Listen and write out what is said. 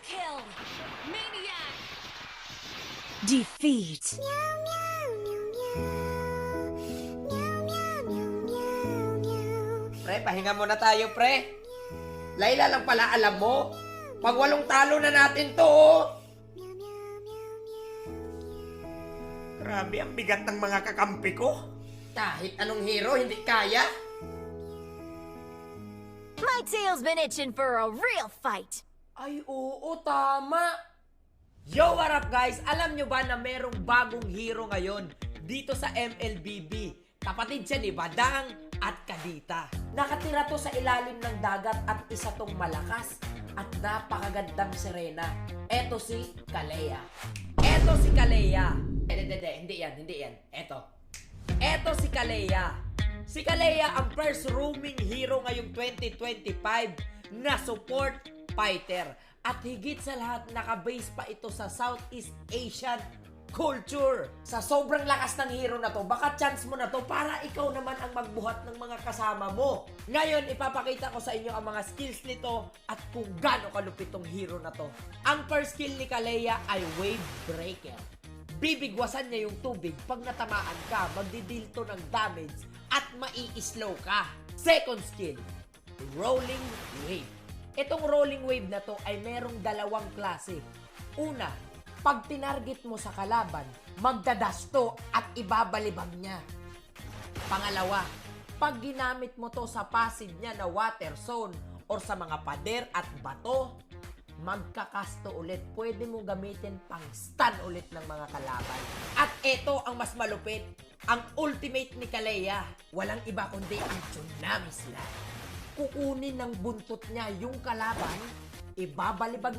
kill. Maniac. Defeat. Pre, pahinga muna tayo, pre. Layla lang pala alam mo. Pag walong talo na natin to, oh. Grabe, ang bigat ng mga kakampi ko. Kahit anong hero, hindi kaya. My tail's been itching for a real fight. Ay, oo, tama. Yo, what up guys? Alam nyo ba na merong bagong hero ngayon dito sa MLBB? Kapatid siya ni Badang at Kadita. Nakatira to sa ilalim ng dagat at isa tong malakas at napakagandang sirena. Eto si Kalea. Eto si Kalea. Hindi yan. Eto si Kalea. Si Kalea ang first roaming hero ngayong 2025 na support fighter. At higit sa lahat, nakabase pa ito sa Southeast Asian culture. Sa sobrang lakas ng hero na to, baka chance mo na to para ikaw naman ang magbuhat ng mga kasama mo. Ngayon, ipapakita ko sa inyo ang mga skills nito at kung gaano kalupit tong hero na to. Ang first skill ni Kalea ay Wave Breaker. Bibigwasan niya yung tubig. Pag natamaan ka, magdi-deal to ng damage at mai-slow ka. Second skill, Rolling Wave. Itong rolling wave na to ay merong dalawang klase. Una, pag tinarget mo sa kalaban, magdadasto at ibabalibag niya. Pangalawa, pag ginamit mo to sa passive niya na water zone or sa mga pader at bato, magkakasto ulit. Pwede mo gamitin pang stun ulit ng mga kalaban. At ito ang mas malupit, ang ultimate ni Kalea. Walang iba kundi ang Tsunami Slide. Kukunin ng buntot niya yung kalaban, ibabalibag